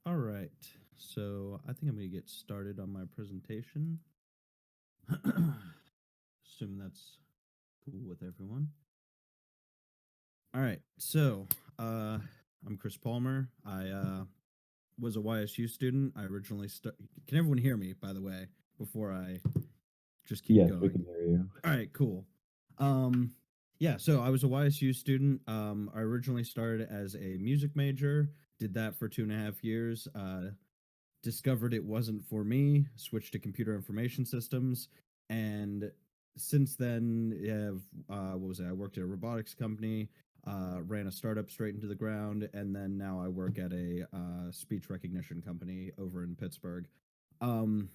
All right. So I think I'm going to get started on my presentation. Assume that's cool with everyone. All right. I'm Chris Palmer. I was a YSU student. I originally Can everyone hear me, by the way, before I just keep Yes, we going? can hear you. All right, cool. Um, yeah, so I was a YSU student. I originally started as a music major, did that for 2.5 years. Discovered it wasn't for me, switched to computer information systems, and since then, what was it? I worked at a robotics company, ran a startup straight into the ground, and then now I work at a speech recognition company over in Pittsburgh. Um,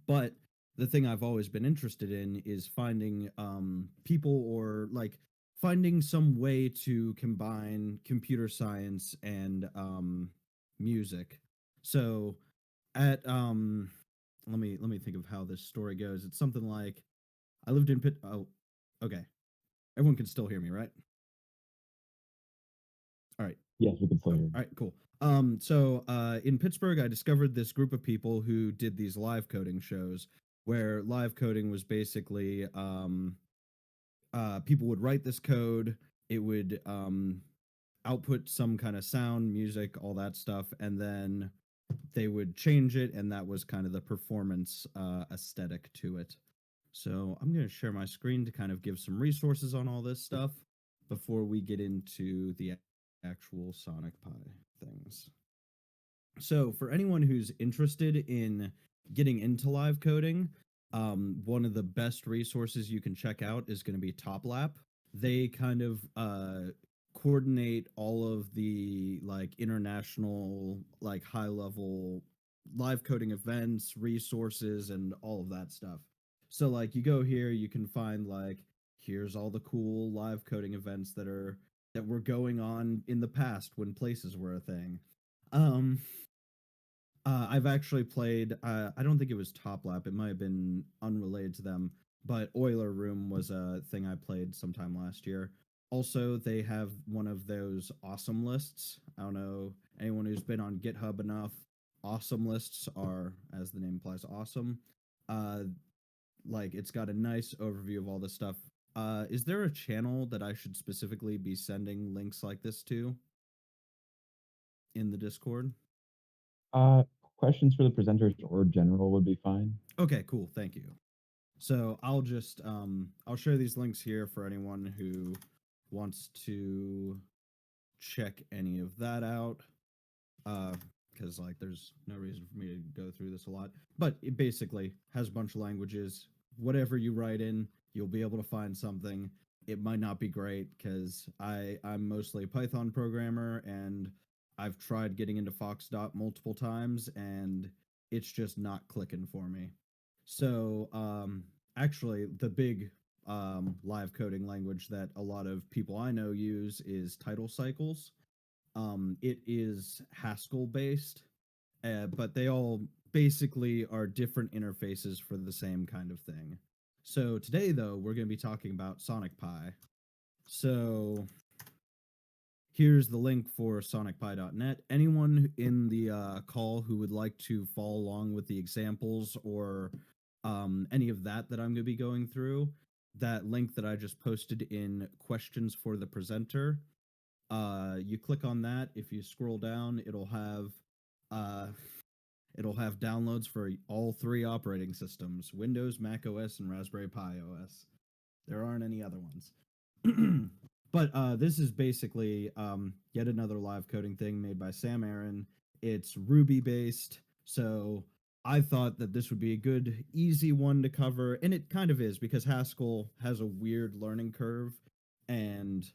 but the thing I've always been interested in is finding people or like finding some way to combine computer science and music. So at let me think of how this story goes. It's something like I lived in Pitt. Oh, okay. Everyone can still hear me, right? All right. Yes, we can still Oh, hear you. all right, cool. In Pittsburgh, I discovered this group of people who did these live coding shows where live coding was basically people would write this code, it would output some kind of sound, music, all that stuff, and then they would change it, and that was kind of the performance aesthetic to it. So I'm going to share my screen to kind of give some resources on all this stuff before we get into the actual Sonic Pi things. So for anyone who's interested in getting into live coding, one of the best resources you can check out is going to be TopLap. They kind of coordinate all of the like international, like high level live coding events, resources, and all of that stuff. So like you go here, you can find like here's all the cool live coding events that were going on in the past when places were a thing. Um, I've actually played. I don't think it was Top Lap. It might have been unrelated to them, but Oiler Room was a thing I played sometime last year. Also, they have one of those awesome lists. I don't know anyone who's been on GitHub enough. Awesome lists are, as the name implies, awesome. Uh, like it's got a nice overview of all this stuff. Is there a channel that I should specifically be sending links like this to in the Discord? Uh, Questions for the presenters or general would be fine. Okay, cool. Thank you. So I'll share these links here for anyone who wants to check any of that out. Because like there's no reason for me to go through this a lot. But it basically has a bunch of languages. Whatever you write in, you'll be able to find something. It might not be great because I'm mostly a Python programmer and I've tried getting into Foxdot multiple times and it's just not clicking for me. So actually, the big live coding language that a lot of people I know use is Tidal Cycles. It is Haskell based, but they all basically are different interfaces for the same kind of thing. So today, though, we're going to be talking about Sonic Pi. So here's the link for sonicpi.net. Anyone in the call who would like to follow along with the examples or any of that I'm going to be going through, that link that I just posted in questions for the presenter, you click on that. If you scroll down, uh, it'll have downloads for all three operating systems: Windows, Mac OS, and Raspberry Pi OS. There aren't any other ones. But this is basically yet another live coding thing made by Sam Aaron. It's Ruby based, so I thought that this would be a good, easy one to cover, and it kind of is because Haskell has a weird learning curve, and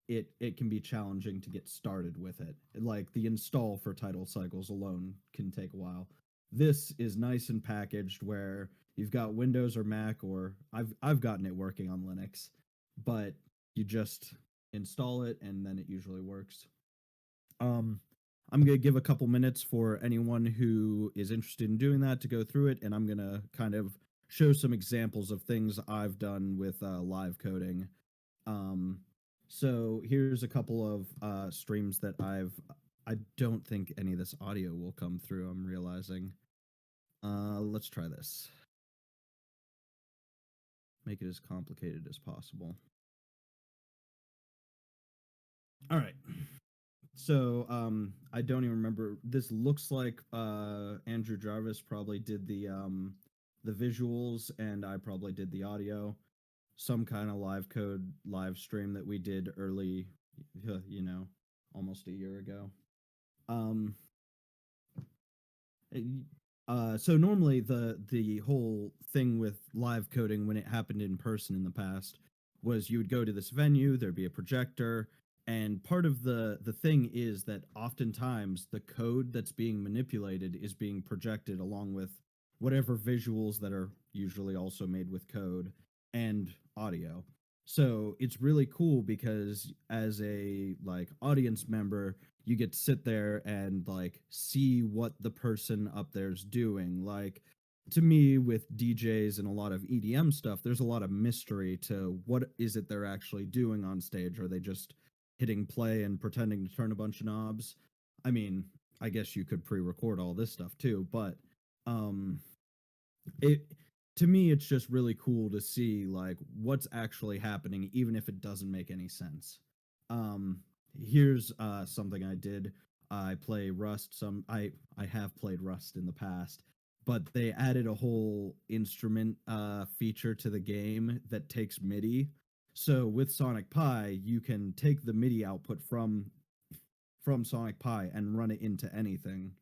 it can be challenging to get started with it. Like the install for Tidal Cycles alone can take a while. This is nice and packaged where you've got Windows or Mac, or I've gotten it working on Linux, but you just install it and then it usually works. Um, I'm going to give a couple minutes for anyone who is interested in doing that to go through it, and I'm going to kind of show some examples of things I've done with live coding. Um, so here's a couple of streams that I've I don't think any of this audio will come through, I'm realizing. Let's try this. Make it as complicated as possible. All right. So I don't even remember. This looks like Andrew Jarvis probably did the visuals, and I probably did the audio. Some kind of live code live stream that we did early, you know, almost a year ago. Um, so normally the whole thing with live coding when it happened in person in the past was you would go to this venue, there'd be a projector, and part of the thing is that oftentimes the code that's being manipulated is being projected along with whatever visuals that are usually also made with code and audio. So it's really cool because as a like audience member, you get to sit there and like see what the person up there's doing. Like to me with DJs and a lot of EDM stuff, there's a lot of mystery to what is it they're actually doing on stage. Are they just hitting play and pretending to turn a bunch of knobs? I mean, I guess you could pre-record all this stuff too, but um it to me it's just really cool to see like what's actually happening even if it doesn't make any sense. um Here's something I did. I play Rust. I have played Rust in the past, but they added a whole instrument feature to the game that takes MIDI. So with Sonic Pi you can take the MIDI output from Sonic Pi and run it into anything.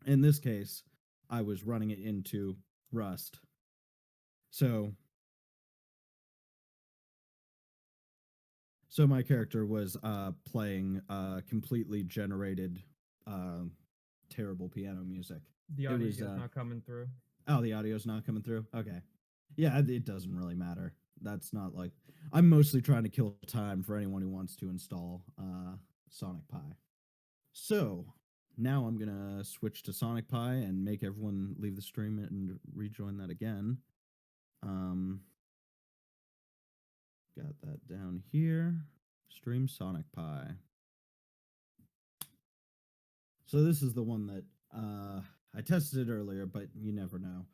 In this case I was running it into Rust. So so my character was playing completely generated uh terrible piano music. The It audio was is not coming through. oh, the audio's not coming through. Okay. Yeah, it doesn't really matter. That's not like I'm mostly trying to kill time for anyone who wants to install Sonic Pi. So, now I'm going to switch to Sonic Pi and make everyone leave the stream and rejoin that again. Um Got that down here. Stream Sonic Pi. So this is the one that I tested it earlier, but you never know.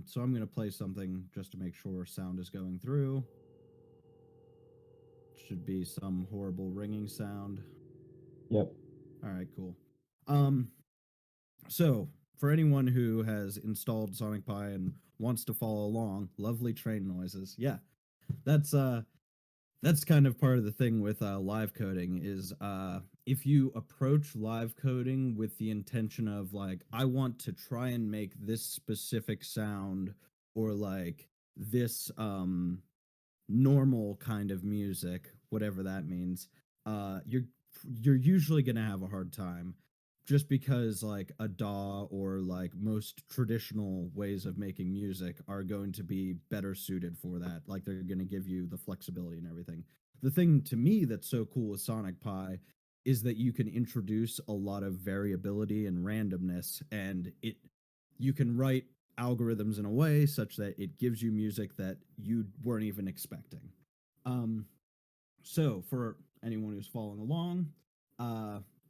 So I'm gonna play something just to make sure sound is going through. Should be some horrible ringing sound. Yep. All right, cool. Um, so for anyone who has installed Sonic Pi and wants to follow along, lovely train noises. Yeah, that's that's kind of part of the thing with live coding is if you approach live coding with the intention of like I want to try and make this specific sound or like this normal kind of music, whatever that means, you're usually gonna have a hard time just because like a DAW or like most traditional ways of making music are going to be better suited for that. Like they're gonna give you the flexibility and everything. The thing to me that's so cool with Sonic Pi is that you can introduce a lot of variability and randomness and it you can write algorithms in a way such that it gives you music that you weren't even expecting. Um, so for anyone who's following along,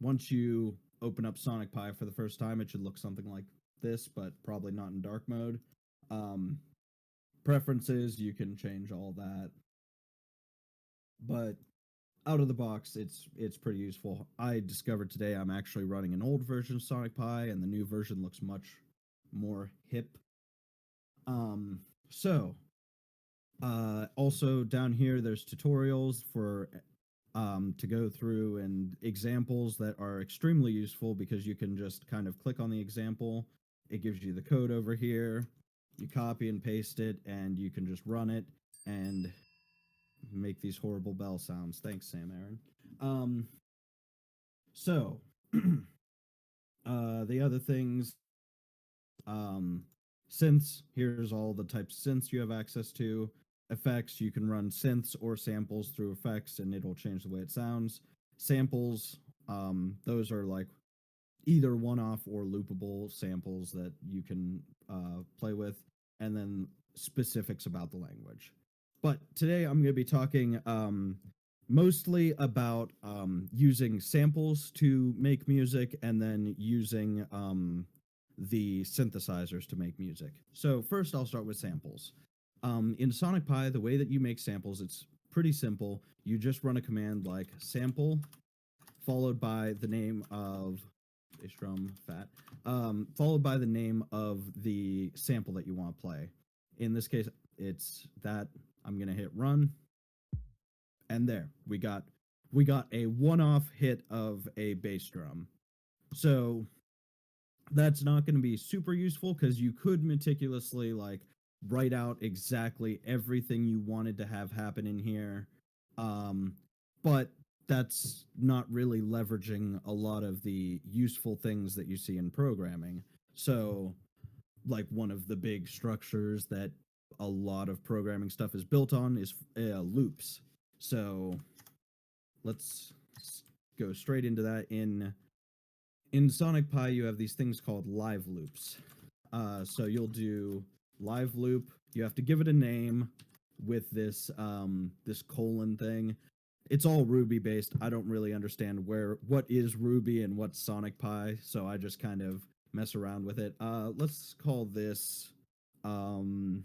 once you open up Sonic Pi for the first time, it should look something like this, but probably not in dark mode. Um, Preferences, you can change all that, but out of the box, it's pretty useful. I discovered today I'm actually running an old version of Sonic Pi, and the new version looks much more hip. Um, so Also down here, there's tutorials for to go through and examples that are extremely useful because you can just kind of click on the example. It gives you the code over here. You copy and paste it, and you can just run it and make these horrible bell sounds. Thanks, Sam Aaron. Um, so, the other things, um, synths. Here's all the types of synths you have access to. Effects, you can run synths or samples through effects, and it'll change the way it sounds. Samples, those are like either one-off or loopable samples that you can play with, and then specifics about the language. But today I'm going to be talking mostly about using samples to make music and then using the synthesizers to make music. So first I'll start with samples. In Sonic Pi, the way that you make samples, it's pretty simple. You just run a command like sample followed by the name of bass drum fat, followed by the name of the sample that you want to play. In this case, it's that. I'm gonna hit run, and there we got a one-off hit of a bass drum. So that's not going to be super useful because you could meticulously like write out exactly everything you wanted to have happen in here, um, but that's not really leveraging a lot of the useful things that you see in programming. So like one of the big structures that a lot of programming stuff is built on is loops. So let's go straight into that. In Sonic Pi, you have these things called live loops. So you'll do live loop. You have to give it a name with this colon thing. It's all Ruby based. I don't really understand what is Ruby and what's Sonic Pi, so I just kind of mess around with it. Let's call this um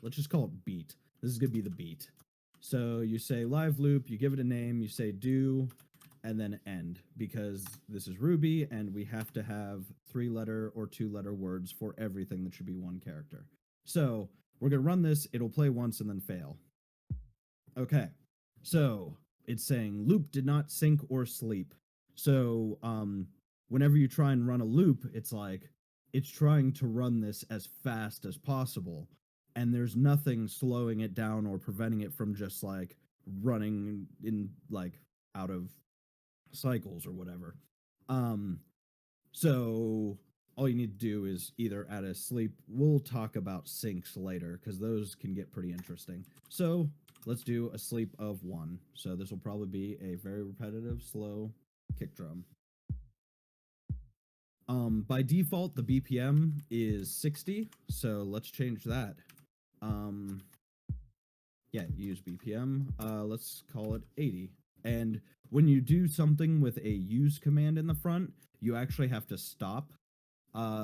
let's just call it beat. This is gonna be the beat. So you say live loop, you give it a name, you say do, and then end, because this is Ruby and we have to have 3-letter or 2-letter words for everything that should be one character. So we're gonna run this, it'll play once and then fail. Okay, so it's saying loop did not sync or sleep. So whenever you try and run a loop, it's like it's trying to run this as fast as possible, and there's nothing slowing it down or preventing it from just like running in like out of cycles or whatever. Um, so all you need to do is either add a sleep. We'll talk about syncs later because those can get pretty interesting. So let's do a sleep of 1. So this will probably be a very repetitive, slow kick drum. By default, the BPM is 60, so let's change that. Um, yeah, use BPM. Let's call it 80. And when you do something with a use command in the front, you actually have to stop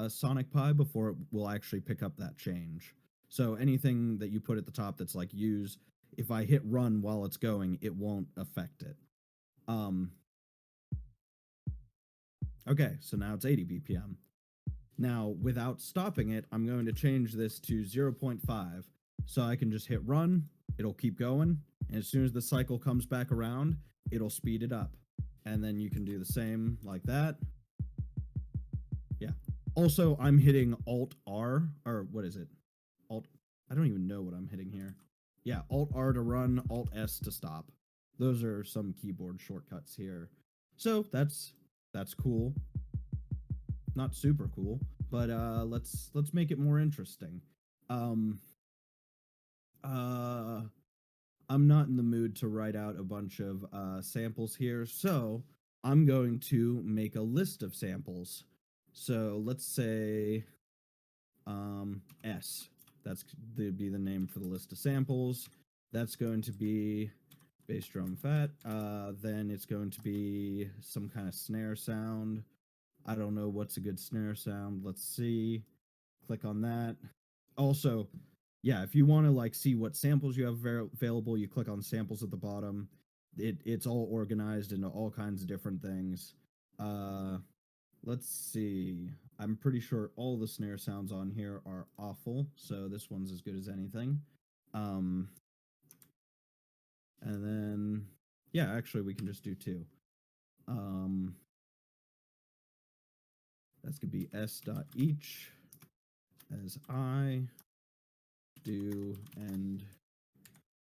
Sonic Pi before it will actually pick up that change. So anything that you put at the top that's like use, if I hit run while it's going, it won't affect it. Um, okay, so now it's 80 BPM. Now, without stopping it, I'm going to change this to 0.5. So I can just hit run, it'll keep going, and as soon as the cycle comes back around, it'll speed it up. And then you can do the same like that. Yeah. Also, I'm hitting Alt R, or what is it? Alt. I don't even know what I'm hitting here. Yeah, Alt R to run, Alt S to stop. Those are some keyboard shortcuts here. So that's cool. Not super cool, but let's make it more interesting. Um uh I'm not in the mood to write out a bunch of samples here, so I'm going to make a list of samples. So let's say S. That's be the name for the list of samples. That's going to be bass drum fat. Then it's going to be some kind of snare sound. I don't know what's a good snare sound. Let's see. Click on that. Also, yeah, if you want to like see what samples you have available, you click on samples at the bottom. It's all organized into all kinds of different things. Uh, let's see. I'm pretty sure all the snare sounds on here are awful, so this one's as good as anything. Um, and then, yeah, actually, we can just do 2. Um, that's gonna be s.each as I do and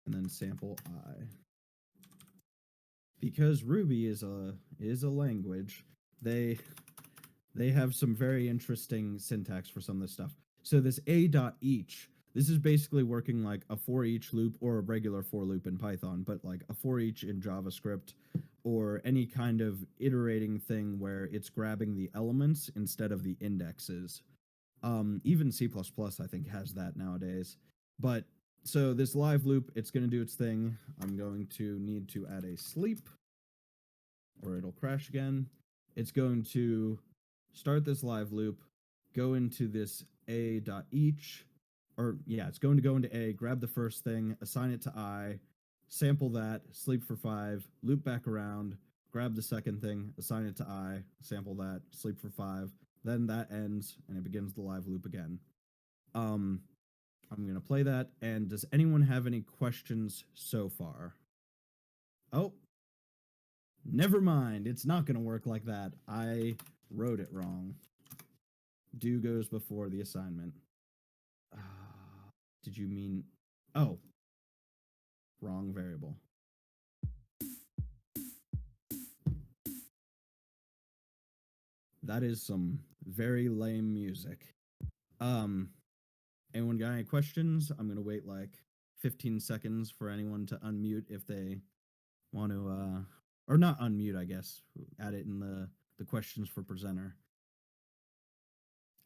then sample I. Because Ruby is a language, they have some very interesting syntax for some of this stuff. So this a.each, this is basically working like a for each loop or a regular for loop in Python, but like a for each in JavaScript or any kind of iterating thing where it's grabbing the elements instead of the indexes. Even C++ I think has that nowadays. But So this live loop, it's going to do its thing. I'm going to need to add a sleep, or it'll crash again. It's going to start this live loop, go into this a.each, or yeah, it's going to go into A, grab the first thing, assign it to I, sample that, sleep for 5, loop back around, grab the second thing, assign it to I, sample that, sleep for 5, then that ends and it begins the live loop again. I'm going to play that, and does anyone have any questions so far? Oh, never mind. It's not going to work like that. I wrote it wrong. Do goes before the assignment. Did you mean... Oh, wrong variable. That is some very lame music. Anyone got any questions? I'm going to wait like 15 seconds for anyone to unmute if they want to, or not unmute, I guess. Add it in the questions for presenter.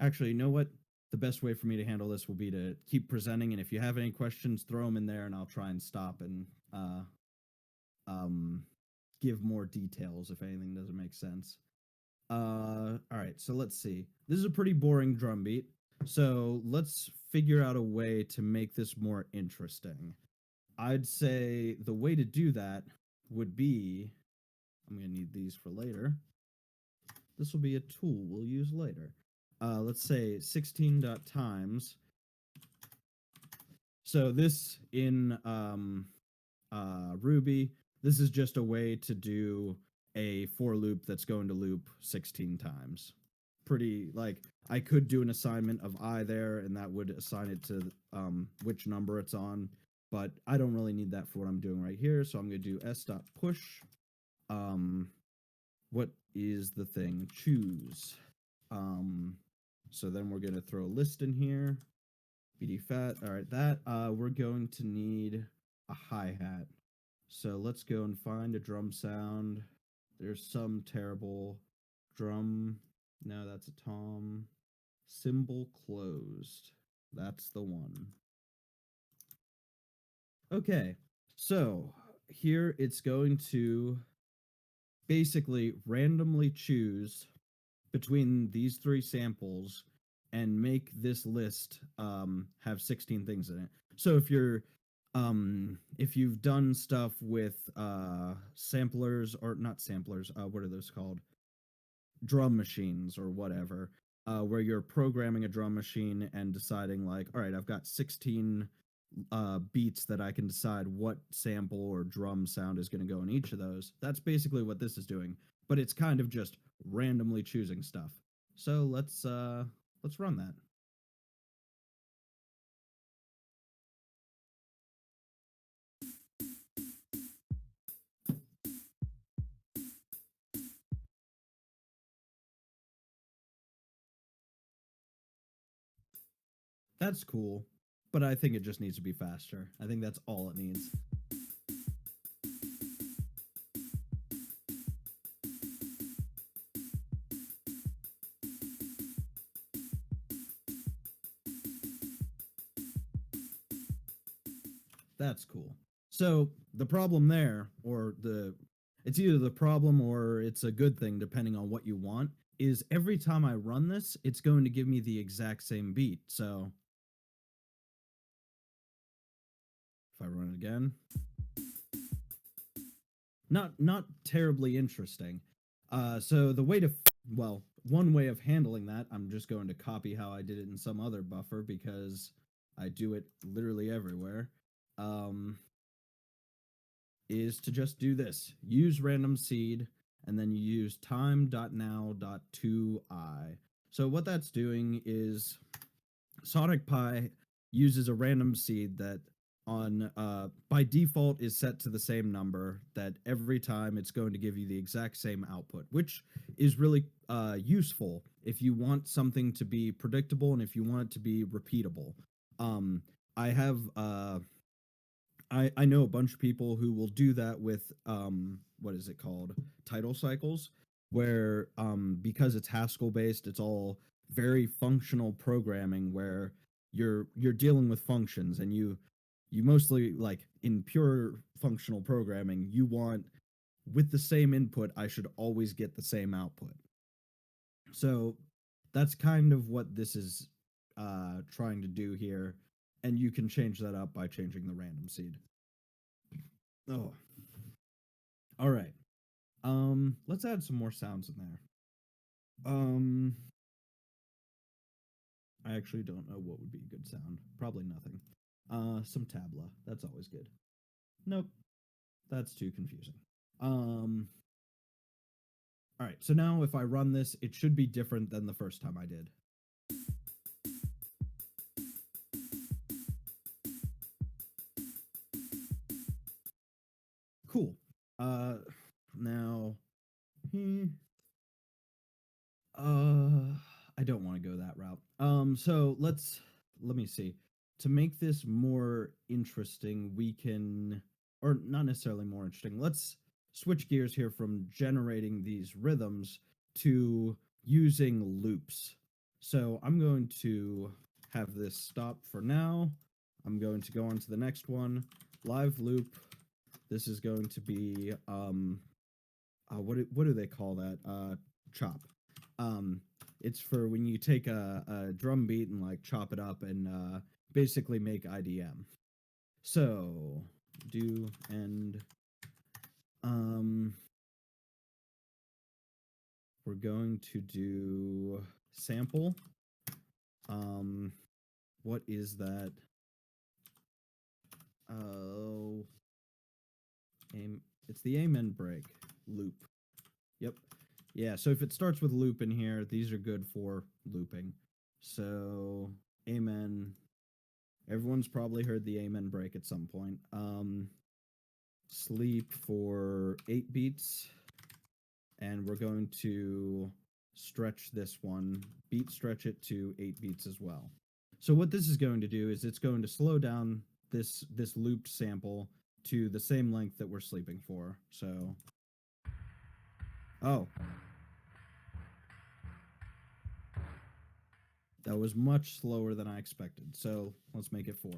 Actually, you know what? The best way for me to handle this will be to keep presenting, and if you have any questions, throw them in there, and I'll try and stop and give more details if anything doesn't make sense. All right, so let's see. This is a pretty boring drum beat, so let's figure out a way to make this more interesting. I'd say the way to do that would be, I'm going to need these for later. This will be a tool we'll use later. Let's say 16.times. So this in Ruby, this is just a way to do a for loop that's going to loop 16 times. Pretty, like, I could do an assignment of I there, and that would assign it to which number it's on, but I don't really need that for what I'm doing right here, so I'm going to do s.push. What is the thing? Choose. So then we're going to throw a list in here. BD fat. All right, that we're going to need a hi-hat. So let's go and find a drum sound. There's some terrible drum. No, that's a tom. Cymbal closed. That's the one. Okay, so here it's going to basically randomly choose between these 3 samples and make this list have 16 things in it. So if you've done stuff with samplers, or not samplers, what are those called? Drum machines or whatever, where you're programming a drum machine and deciding like, all right, I've got 16 beats that I can decide what sample or drum sound is going to go in each of those. That's basically what this is doing, but it's kind of just randomly choosing stuff. So let's run that. That's cool, but I think it just needs to be faster. I think that's all it needs. That's cool. So the problem there, it's either the problem or it's a good thing depending on what you want, is every time I run this, it's going to give me the exact same beat. So if I run it again, not terribly interesting. So the way to, well, one way of handling that, I'm just going to copy how I did it in some other buffer because I do it literally everywhere. Is to just do this. Use random seed, and then you use time.now.2i. So what that's doing is Sonic Pi uses a random seed that on by default is set to the same number, that every time it's going to give you the exact same output, which is really useful if you want something to be predictable and if you want it to be repeatable. I have I know a bunch of people who will do that with what is it called, title cycles, where because it's Haskell based, it's all very functional programming where you're dealing with functions, and you you mostly, like in pure functional programming, you want with the same input, I should always get the same output. So that's kind of what this is trying to do here, and you can change that up by changing the random seed. Oh, all right. Let's add some more sounds in there. I actually don't know what would be a good sound. Probably nothing. Some tabla. That's always good. Nope, that's too confusing. All right. So now if I run this, it should be different than the first time I did. Cool. Now, hmm, I don't want to go that route. So let me see. To make this more interesting, we can, or not necessarily more interesting. Let's switch gears here from generating these rhythms to using loops. So I'm going to have this stop for now. I'm going to go on to the next one. Live loop. This is going to be what do they call that? Chop. Um, it's for when you take a drum beat and like chop it up and basically make IDM. So do and we're going to do sample. What is that? Oh, it's the amen break loop. Yep. Yeah, so if it starts with loop in here, these are good for looping. So, amen. Everyone's probably heard the amen break at some point. Sleep for 8 beats. And we're going to stretch this one, beat stretch it to 8 beats as well. So what this is going to do is it's going to slow down this looped sample to the same length that we're sleeping for. So, oh, that was much slower than I expected. So let's make it 4.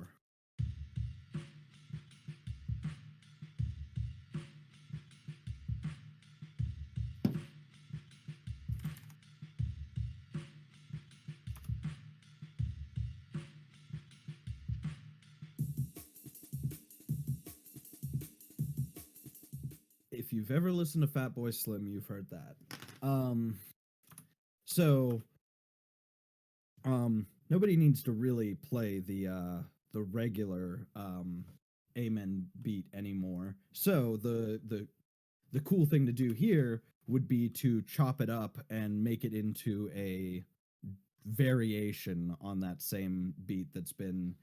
If you've ever listened to Fatboy Slim, you've heard that. So nobody needs to really play the regular amen beat anymore. So the cool thing to do here would be to chop it up and make it into a variation on that same beat that's been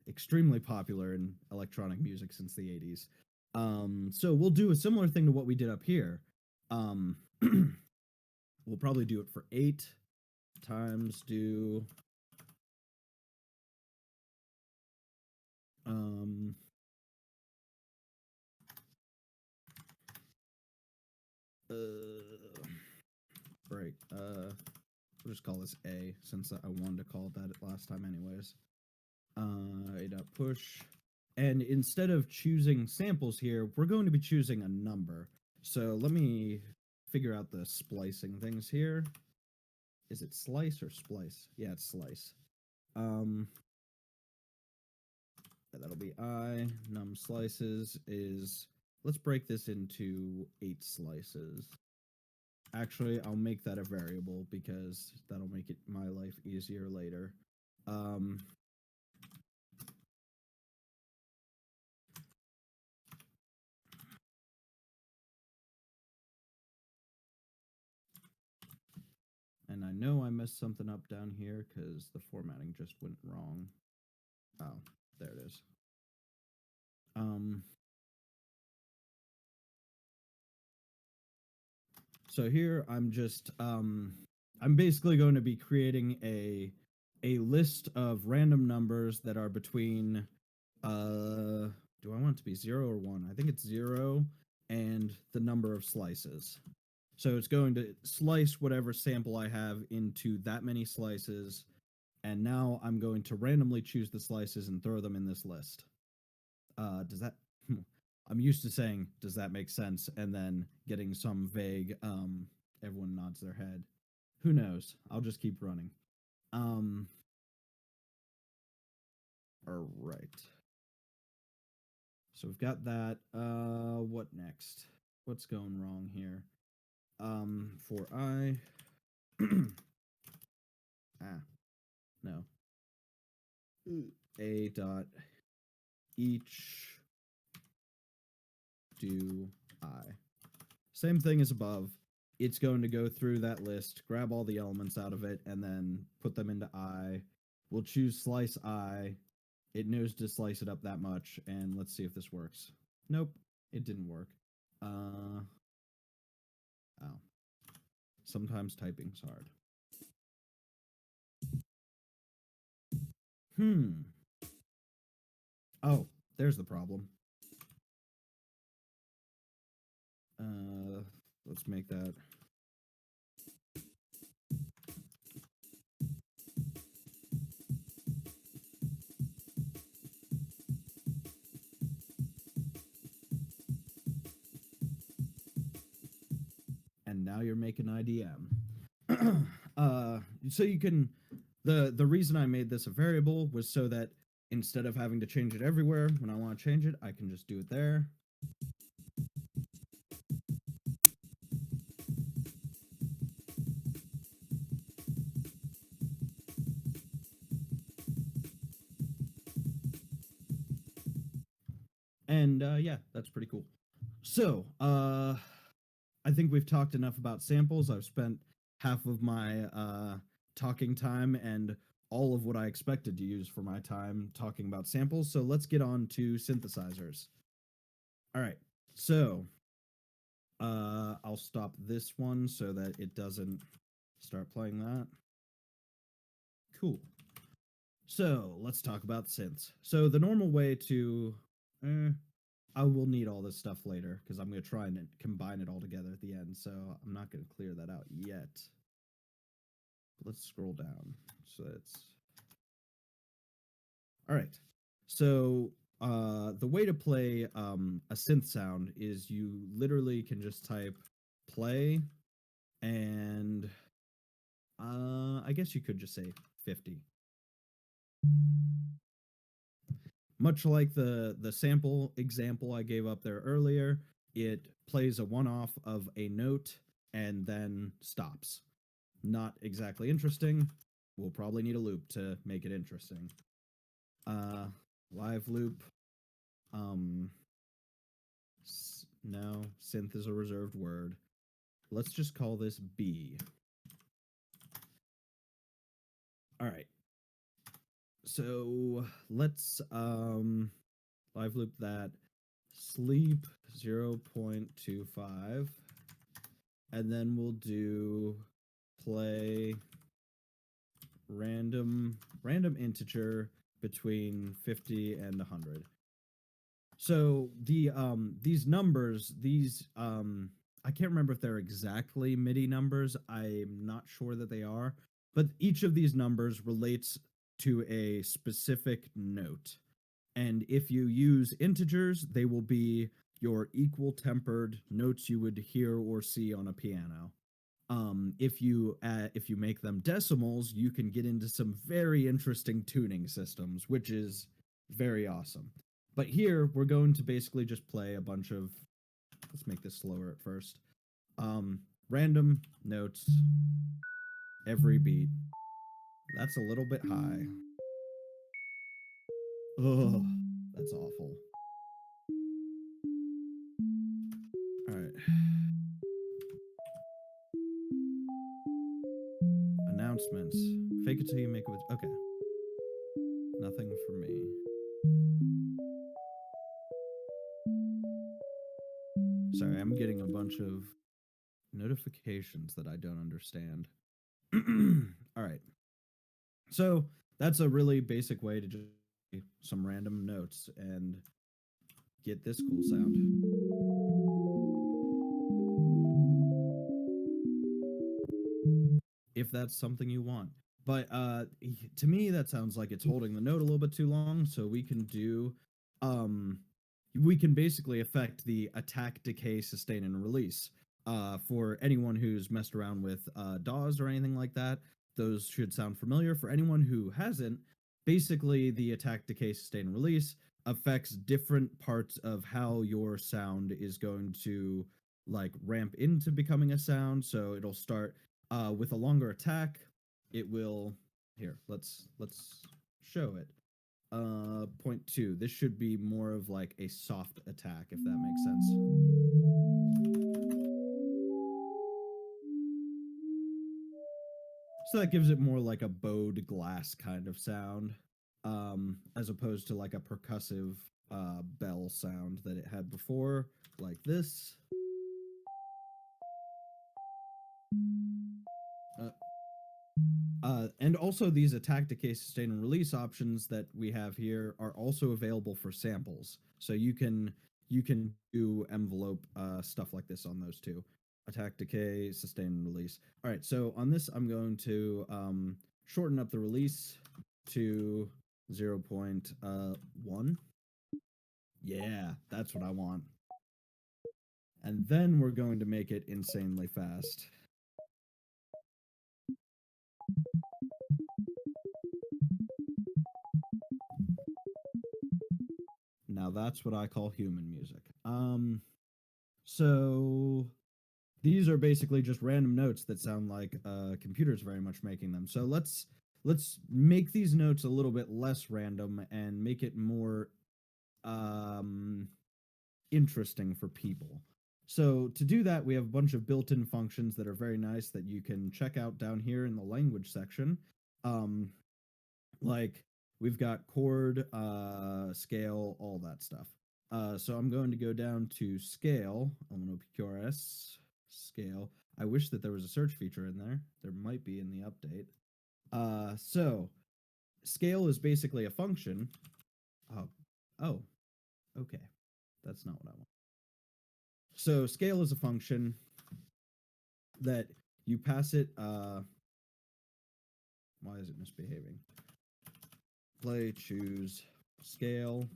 extremely popular in electronic music since the 80s. So we'll do a similar thing to what we did up here. We'll probably do it for 8 times do break. We'll just call this A since I wanted to call it that last time anyways. a.push. And instead of choosing samples here, we're going to be choosing a number. So let me figure out the splicing things here. Is it slice or splice? Yeah, it's slice. That'll be I. Num slices is, let's break this into 8 slices. Actually, I'll make that a variable because that'll make it my life easier later. And I know I messed something up down here because the formatting just went wrong. Oh, there it is. So here I'm just I'm basically going to be creating a list of random numbers that are between do I want it to be 0 or 1? I think it's 0 and the number of slices. So it's going to slice whatever sample I have into that many slices, And now I'm going to randomly choose the slices and throw them in this list. Does that? I'm used to saying, "Does that make sense?" and then getting some vague. Everyone nods their head. Who knows? I'll just keep running. Um. All right. So we've got that. What next? What's going wrong here? For I. ah, no. A dot each do I. Same thing as above. It's going to go through that list, grab all the elements out of it, and then put them into I. We'll choose slice I. It knows to slice it up that much, and let's see if this works. Nope, it didn't work. Oh. Sometimes typing's hard. Oh, there's the problem. Let's make that. And now you're making IDM. So you can, the reason I made this a variable was so that instead of having to change it everywhere, when I want to change it, I can just do it there. And yeah, that's pretty cool. So I think we've talked enough about samples. I've spent half of my talking time and all of what I expected to use for my time talking about samples. So let's get on to synthesizers. All right. So I'll stop this one so that it doesn't start playing that. Cool. So let's talk about synths. So the normal way to, I will need all this stuff later because I'm going to try and combine it all together at the end. So I'm not going to clear that out yet. Let's scroll down. So it's all right. So the way to play a synth sound is you literally can just type play, and I guess you could just say 50. Much like the sample example I gave up there earlier, it plays a one-off of a note and then stops. Not exactly interesting. We'll probably need a loop to make it interesting. Live loop. No, synth is a reserved word. Let's just call this B. All right. So let's live loop that sleep 0.25, and then we'll do play random integer between 50 and 100. So these numbers, I can't remember if they're exactly MIDI numbers. I'm not sure that they are, but each of these numbers relates to a specific note. And if you use integers, they will be your equal tempered notes you would hear or see on a piano. If you make them decimals, you can get into some very interesting tuning systems, which is very awesome. But here we're going to basically just play a bunch of, let's make this slower at first. Random notes every beat. That's a little bit high. Ugh, that's awful. All right. Announcements. Fake it till you make it. Okay. Nothing for me. Sorry, I'm getting a bunch of notifications that I don't understand. All right. So that's a really basic way to just some random notes and get this cool sound. If that's something you want. But to me, that sounds like it's holding the note a little bit too long. So um, we can basically affect the attack, decay, sustain, and release. For anyone who's messed around with DAWs or anything like that, those should sound familiar. For anyone who hasn't, basically the attack, decay, sustain, and release affects different parts of how your sound is going to like ramp into becoming a sound. So it'll start with a longer attack. It will here. Let's show it. Point two. This should be more of like a soft attack, if that makes sense. So that gives it more like a bowed glass kind of sound, as opposed to like a percussive bell sound that it had before, like this. Uh, and also these attack, decay, sustain, and release options that we have here are also available for samples. So you can do envelope stuff like this on those two. Attack, decay, sustain, and release. All right, so on this, I'm going to shorten up the release to 0.1. Yeah, that's what I want. And then we're going to make it insanely fast. Now that's what I call human music. So these are basically just random notes that sound like computers very much making them. So let's make these notes a little bit less random and make it more um, interesting for people. So to do that, we have a bunch of built-in functions that are very nice that you can check out down here in the language section. Um, like we've got chord, scale, all that stuff. So I'm going to go down to scale. I'm going to PQRS scale. I wish that there was a search feature in there. There might be in the update. So scale is basically a function. Oh, oh, okay. That's not what I want. So scale is a function that you pass it. Why is it misbehaving? Play, choose, scale.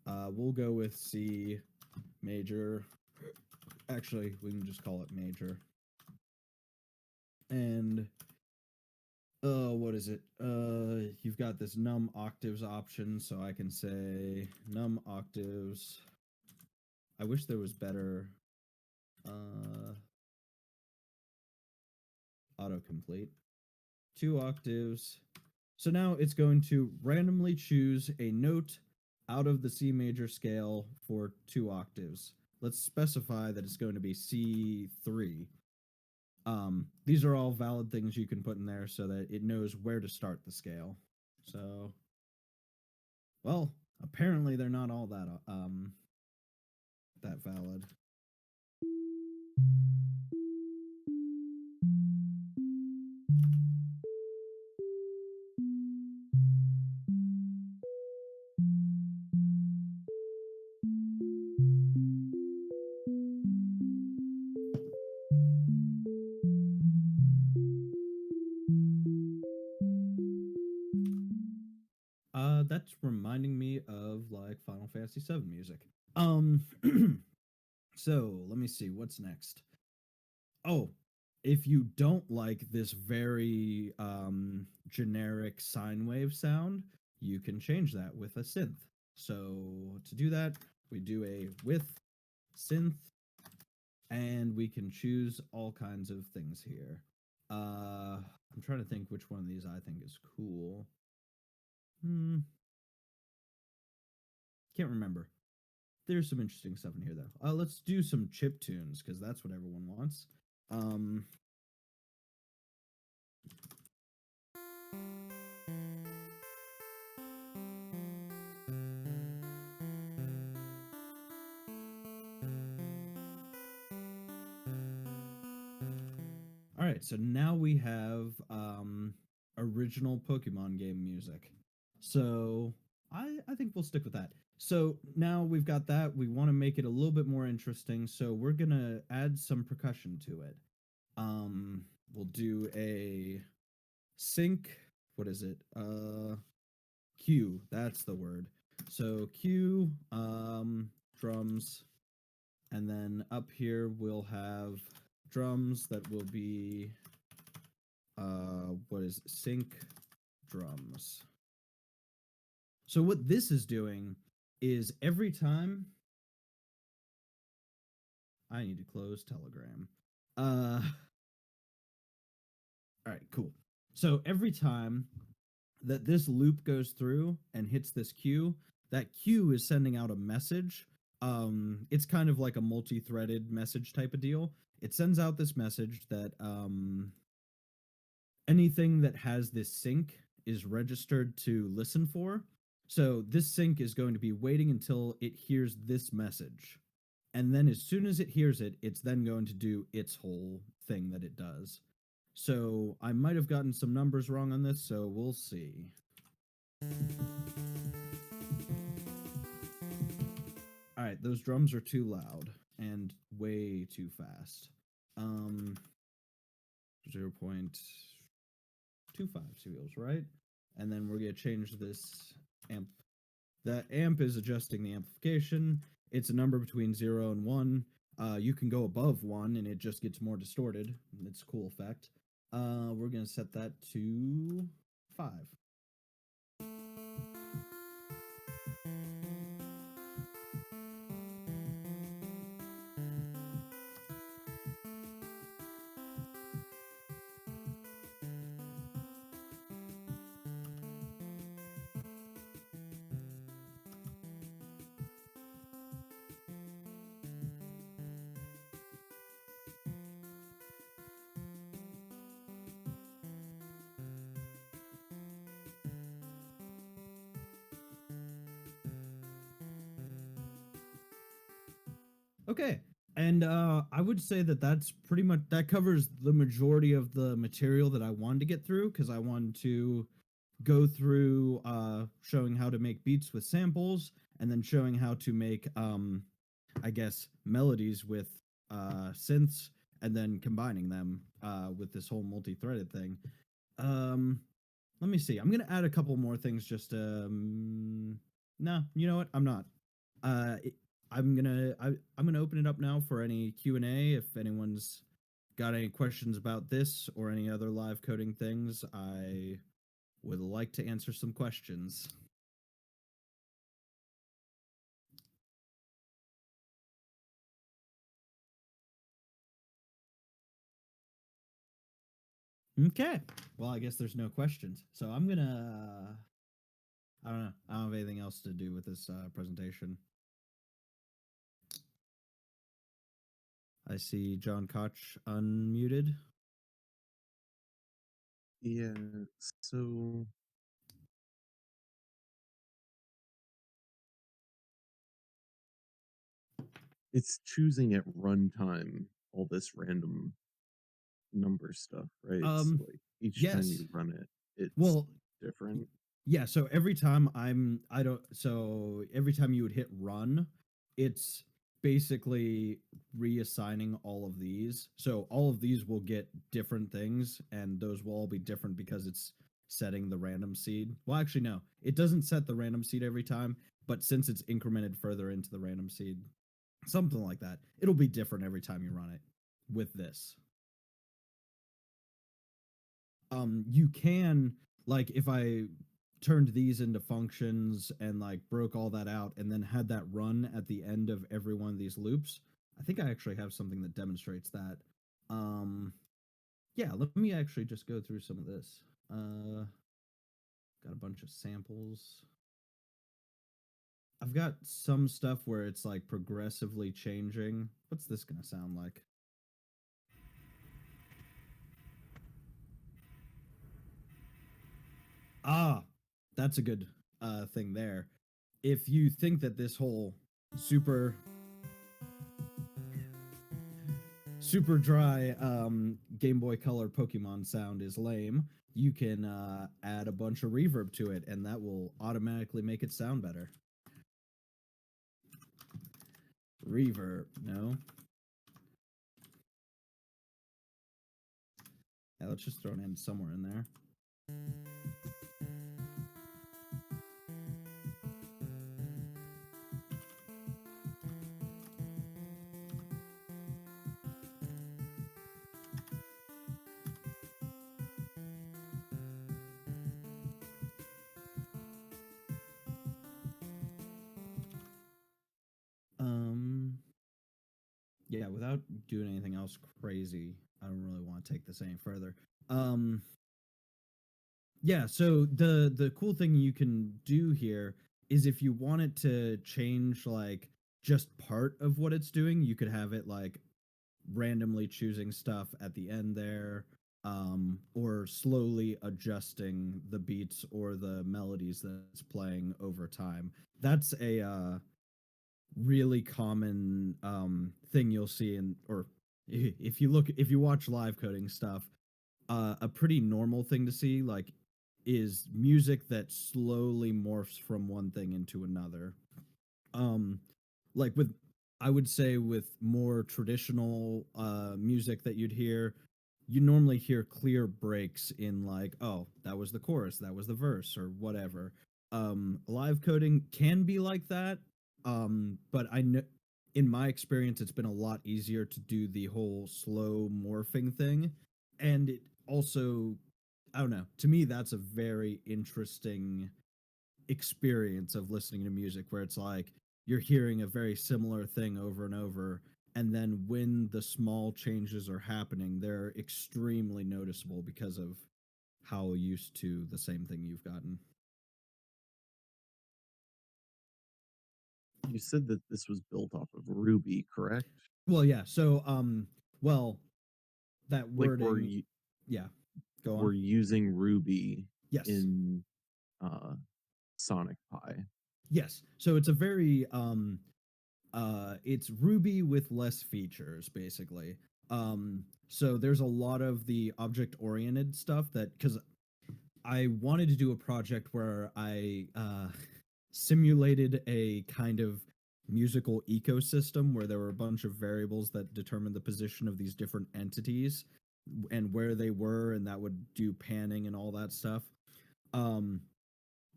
We'll go with C major. Actually, we can just call it major. And what is it? You've got this num octaves option, so I can say num octaves. I wish there was better autocomplete. 2 octaves. So now it's going to randomly choose a note out of the C major scale for 2 octaves. Let's specify that it's going to be C3. These are all valid things you can put in there so that it knows where to start the scale. So, well, apparently they're not all that valid. That's reminding me of like Final Fantasy VII music. Um, so let me see what's next. Oh, if you don't like this very generic sine wave sound, you can change that with a synth. So to do that, we do a with synth, and we can choose all kinds of things here. I'm trying to think which one of these I think is cool. Can't remember. There's some interesting stuff in here though. Let's do some chip tunes because that's what everyone wants. Um, all right, so now we have original Pokemon game music. So I think we'll stick with that. So now we've got that. We want to make it a little bit more interesting. So we're gonna add some percussion to it. we'll do a sync. What is it? Q. That's the word. So Q, drums, and then up here we'll have drums that will be what is sync drums. So what this is doing is every time I need to close Telegram. All right, cool. So every time that this loop goes through and hits this queue, that queue is sending out a message. It's kind of like a multi-threaded message type of deal. It sends out this message that anything that has this sync is registered to listen for. So this sync is going to be waiting until it hears this message. And then as soon as it hears it, it's then going to do its whole thing that it does. So I might have gotten some numbers wrong on this, so we'll see. All right, those drums are too loud and way too fast. 0.25 feels right. And then we're going to change this amp. That amp is adjusting the amplification. It's a number between 0 and 1. You can go above 1 and it just gets more distorted. It's a cool effect. We're going to set that to 5. Okay. And I would say that that's pretty much that covers the majority of the material that I wanted to get through because I wanted to go through showing how to make beats with samples and then showing how to make I guess melodies with synths and then combining them with this whole multi-threaded thing. Let me see. I'm gonna add a couple more things. Just no, you know what? I'm not. It, I'm gonna open it up now for any Q&A. If anyone's got any questions about this or any other live coding things, I would like to answer some questions. Okay. Well, I guess there's no questions. So I'm gonna. I don't know. I don't have anything else to do with this presentation. I see John Koch unmuted. Yeah, so it's choosing at runtime all this random number stuff, right? So like each time Yes. you run it, it's Well, different. yeah, so every time so every time you would hit run, it's basically reassigning all of these. So all of these will get different things and those will all be different because it's setting the random seed. Well, actually no, it doesn't set the random seed every time, but since it's incremented further into the random seed, something like that, it'll be different every time you run it with this. You can, like, if I turned these into functions and like broke all that out and then had that run at the end of every one of these loops, I think I actually have something that demonstrates that. Yeah, let me actually just go through some of this. Got a bunch of samples. I've got some stuff where it's like progressively changing. What's this gonna sound like? Ah, that's a good thing there. If you think that this whole super super dry Game Boy Color Pokemon sound is lame, you can add a bunch of reverb to it, and that will automatically make it sound better. Reverb, no. Yeah, let's just throw an end somewhere in there. Yeah, without doing anything else crazy, I don't really want to take this any further. Yeah, so the cool thing you can do here is if you want it to change like just part of what it's doing, you could have it like randomly choosing stuff at the end there, or slowly adjusting the beats or the melodies that's playing over time. That's a really common thing you'll see in, or if you watch live coding stuff, a pretty normal thing to see like is music that slowly morphs from one thing into another. um like with, I would say with more traditional music that you'd hear, you normally hear clear breaks in like, oh, that was the chorus, that was the verse, or whatever. Live coding can be like that, but I know in my experience it's been a lot easier to do the whole slow morphing thing. And it also, I don't know, to me that's a very interesting experience of listening to music where it's like you're hearing a very similar thing over and over, and then when the small changes are happening they're extremely noticeable because of how used to the same thing you've gotten. You said that this was built off of Ruby, correct? Well, yeah, so well, that Like wording, yeah, go on. we're using Ruby Yes. in uh, Sonic Pi. Yes, so it's a very it's Ruby with less features basically. So there's a lot of the object oriented stuff that, cuz I wanted to do a project where I simulated a kind of musical ecosystem where there were a bunch of variables that determined the position of these different entities and where they were, and that would do panning and all that stuff. Um,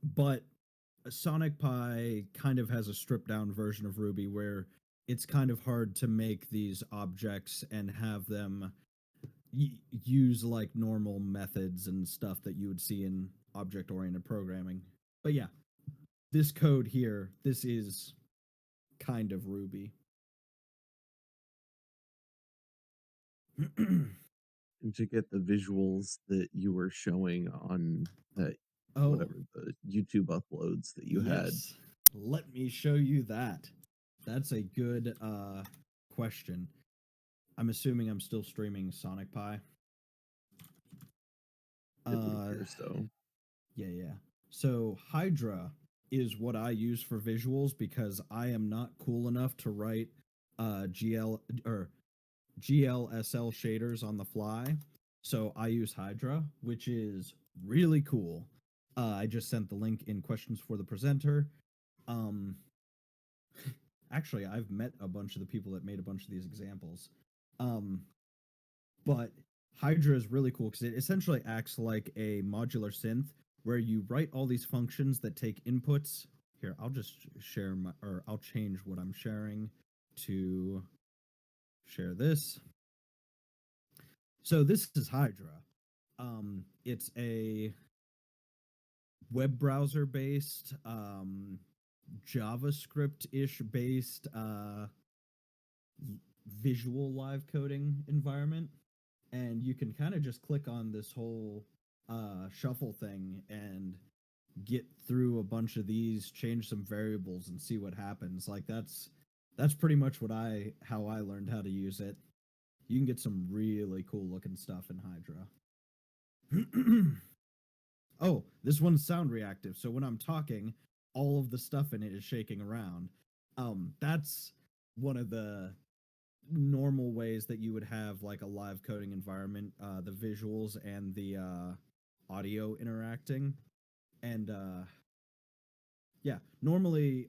but Sonic Pi kind of has a stripped down version of Ruby where it's kind of hard to make these objects and have them use like normal methods and stuff that you would see in object oriented programming. But yeah, this code here, this is kind of Ruby. And to get the visuals that you were showing on that, Oh, whatever the YouTube uploads that you had. yes. Let me show you that. That's a good question. I'm assuming I'm still streaming Sonic Pi. It would appear so. Yeah. So Hydra is what I use for visuals because I am not cool enough to write GL or GLSL shaders on the fly. So I use Hydra, which is really cool. I just sent the link in questions for the presenter. Um, Actually, I've met a bunch of the people that made a bunch of these examples. Um, but Hydra is really cool because it essentially acts like a modular synth where you write all these functions that take inputs. Here, I'll just share my, or I'll change what I'm sharing to share this. So this is Hydra. It's a web browser based, JavaScript ish based visual live coding environment, and you can kind of just click on this whole shuffle thing and get through a bunch of these, change some variables and see what happens. Like that's pretty much what how I learned how to use it. You can get some really cool looking stuff in Hydra. Oh, this one's sound reactive, so when I'm talking all of the stuff in it is shaking around. That's one of the normal ways that you would have like a live coding environment, the visuals and the audio interacting. And yeah, normally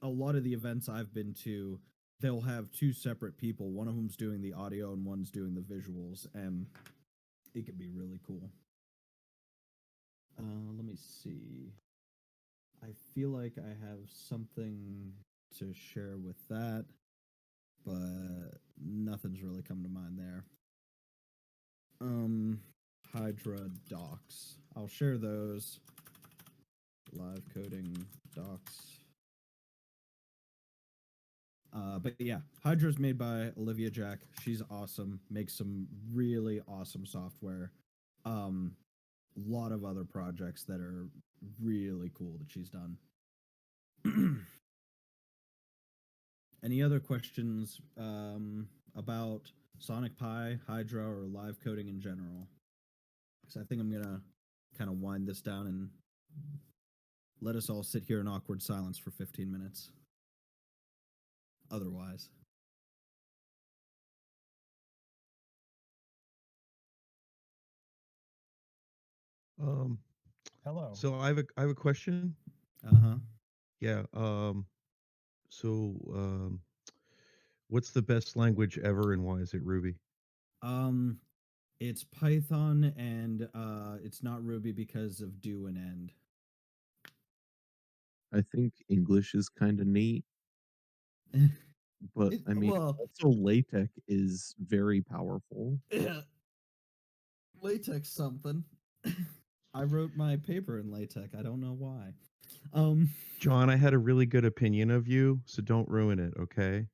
a lot of the events I've been to, they'll have two separate people, one of them's doing the audio and one's doing the visuals, and it could be really cool. Let me see. I feel like I have something to share with that, but nothing's really come to mind there. Hydra docs. I'll share those. Live coding docs. But yeah, Hydra's made by Olivia Jack. She's awesome. Makes some really awesome software. Lot of other projects that are really cool that she's done. Any other questions about Sonic Pi, Hydra, or live coding in general? Because I think I'm gonna kind of wind this down and let us all sit here in awkward silence for 15 minutes. Otherwise. Hello. So I have a question. Uh-huh. Yeah. So what's the best language ever, and why is it Ruby? It's Python, and it's not Ruby because of do and end. I think English is kind of neat, but I mean, also LaTeX is very powerful. LaTeX something. I wrote my paper in LaTeX. I don't know why. John, I had a really good opinion of you, so don't ruin it, okay?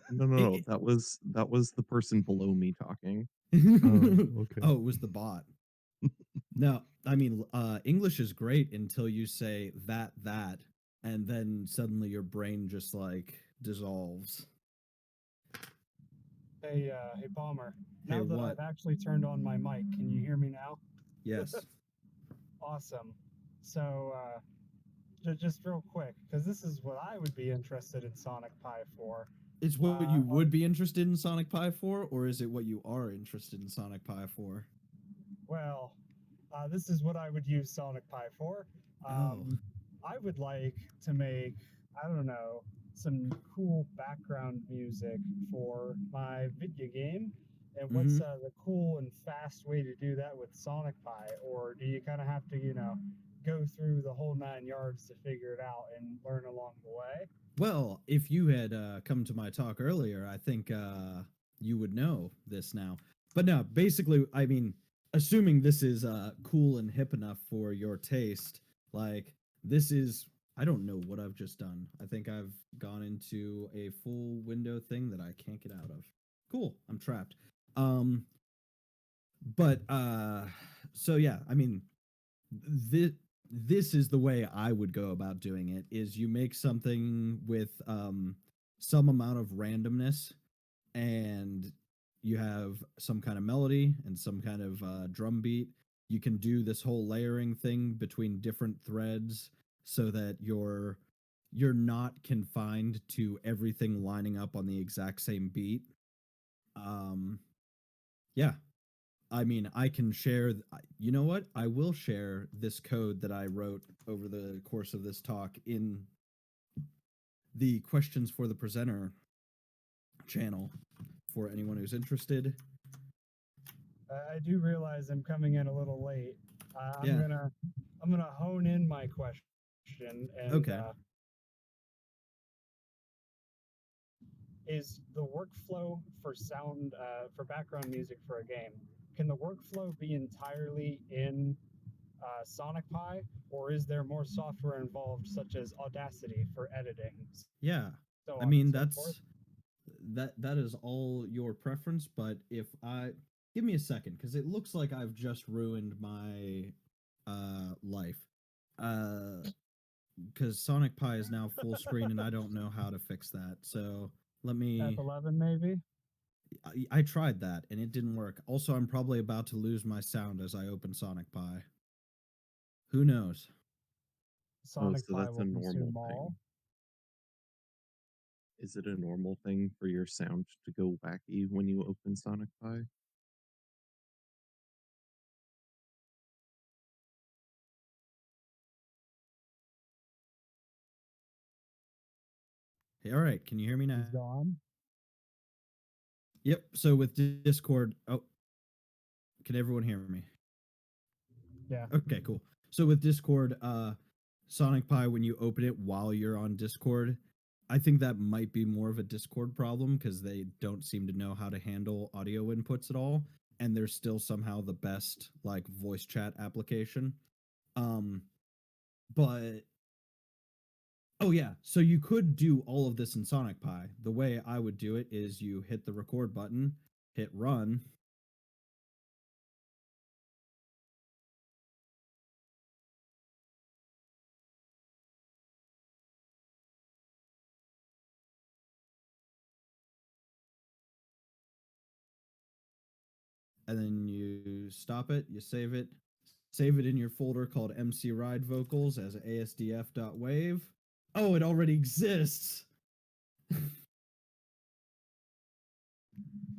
No, that was the person below me talking. Okay. Oh, it was the bot. No, I mean, English is great until you say that, and then suddenly your brain just like dissolves. Hey, Palmer. Hey, Now that what? I've actually turned on my mic, can you hear me now? Yes. Awesome. So, just real quick, because this is what I would be interested in Sonic Pi for. It's what you would be interested in Sonic Pi for, or is it what you are interested in Sonic Pi for? Well, this is what I would use Sonic Pi for. I would like to make, I don't know, some cool background music for my video game. And what's the cool and fast way to do that with Sonic Pi? Or do you kind of have to, go through the whole 9 yards to figure it out and learn along the way? Well, if you had come to my talk earlier, I think you would know this now. But no, basically, I mean, assuming this is cool and hip enough for your taste, like this is, I don't know what I've just done. I think I've gone into a full window thing that I can't get out of. Cool, I'm trapped. But so yeah, I mean, this is the way I would go about doing it is you make something with some amount of randomness, and you have some kind of melody and some kind of drum beat. You can do this whole layering thing between different threads so that you're not confined to everything lining up on the exact same beat. Yeah, I mean, I can share. You know what? I will share this code that I wrote over the course of this talk in the questions for the presenter channel for anyone who's interested. I do realize I'm coming in a little late. I'm gonna hone in my question and Okay. Is the workflow for sound for background music for a game, can the workflow be entirely in Sonic Pi, or is there more software involved, such as Audacity for editing? Yeah. So I on mean, and so that's forth? that is all your preference, but if I give me a second cuz it looks like I've just ruined my life. Cuz Sonic Pi is now full screen and I don't know how to fix that. So, let me F11 maybe? I tried that and it didn't work. Also, I'm probably about to lose my sound as I open Sonic Pi. Who knows? Sonic so Pi that's a will normal consume all. thing. Is it a normal thing for your sound to go wacky when you open Sonic Pi? Hey, all right, can you hear me now? He's gone. Yep. So with Discord, oh, can everyone hear me? Yeah. Okay, cool. So with Discord, Sonic Pi, when you open it while you're on Discord, I think that might be more of a Discord problem because they don't seem to know how to handle audio inputs at all, and they're still somehow the best like voice chat application. But oh yeah, so you could do all of this in Sonic Pi. The way I would do it is you hit the record button, hit run, and then you stop it, you save it in your folder called MC Ride Vocals as asdf.wave. Oh, it already exists.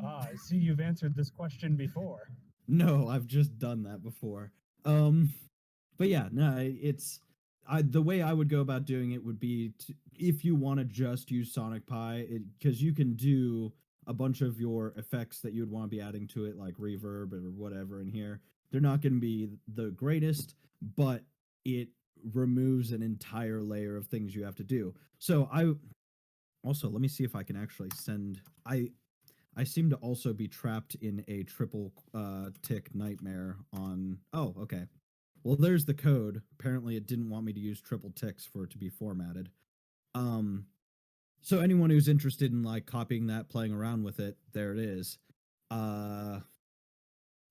I see you've answered this question before. No, I've just done that before. But yeah, no, it's the way I would go about doing it would be if you want to just use Sonic Pi, because you can do a bunch of your effects that you would want to be adding to it, like reverb or whatever in here. They're not going to be the greatest, but it removes an entire layer of things you have to do. So I also, let me see if I can actually send. I seem to also be trapped in a triple tick nightmare on. Oh, okay. Well, there's the code. Apparently, it didn't want me to use triple ticks for it to be formatted. So anyone who's interested in like copying that, playing around with it, there it is. What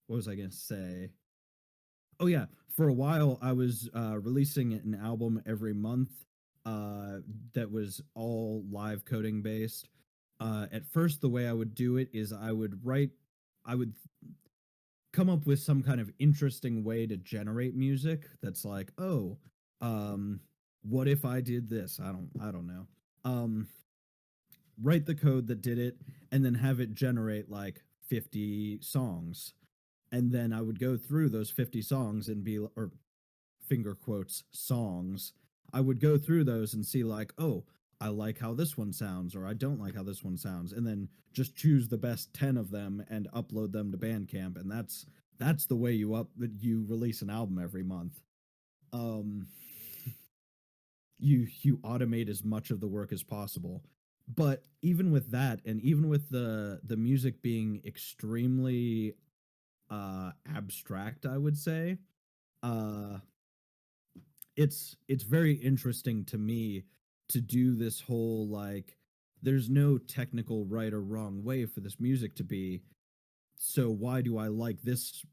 was I gonna say? Oh yeah, for a while I was releasing an album every month that was all live coding based. At first, the way I would do it is I would come up with some kind of interesting way to generate music that's like, oh, what if I did this? I don't know. Write the code that did it and then have it generate like 50 songs. And then I would go through those 50 songs and be, or finger quotes, songs. I would go through those and see like, oh, I like how this one sounds, or I don't like how this one sounds, and then just choose the best 10 of them and upload them to Bandcamp, and that's the way you release an album every month. You automate as much of the work as possible. But even with that, and even with the music being extremely abstract, I would say, uh it's very interesting to me to do this whole like there's no technical right or wrong way for this music to be, so why do I like this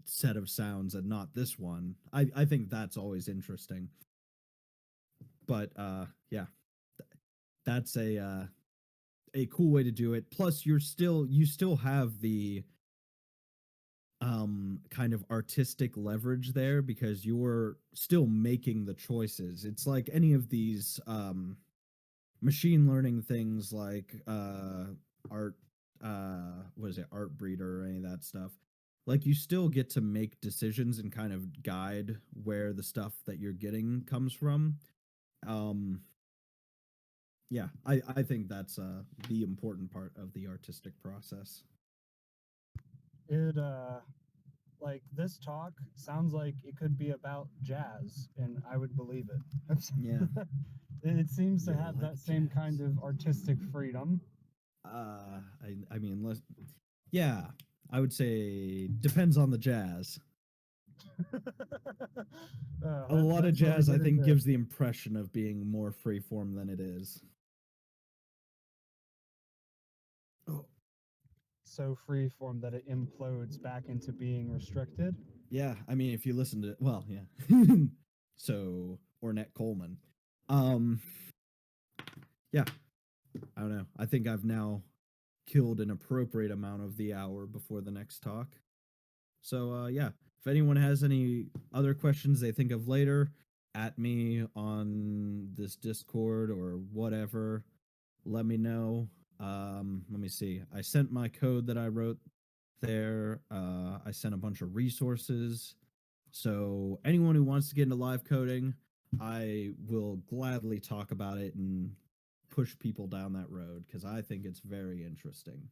set of sounds and not this one? I think that's always interesting. But yeah, that's a cool way to do it. Plus you still have the kind of artistic leverage there because you're still making the choices. It's like any of these machine learning things like art what is it, art breeder or any of that stuff. Like you still get to make decisions and kind of guide where the stuff that you're getting comes from. um yeah, I think that's the important part of the artistic process. It like this talk sounds like it could be about jazz, and I would believe it. Yeah. It seems to You'll have like that same kind jazz. of artistic freedom. I mean, yeah, I would say depends on the jazz. A lot of That's where we jazz, I get think, into gives the impression of being more freeform than it is. Oh, so free form that it implodes back into being restricted. yeah, I mean, if you listen to, well, yeah. So, Ornette Coleman. Yeah, I don't know. I think I've now killed an appropriate amount of the hour before the next talk. So yeah, if anyone has any other questions they think of later, at me on this Discord or whatever, let me know. Let me see. I sent my code that I wrote there. I sent a bunch of resources. So anyone who wants to get into live coding, I will gladly talk about it and push people down that road because I think it's very interesting.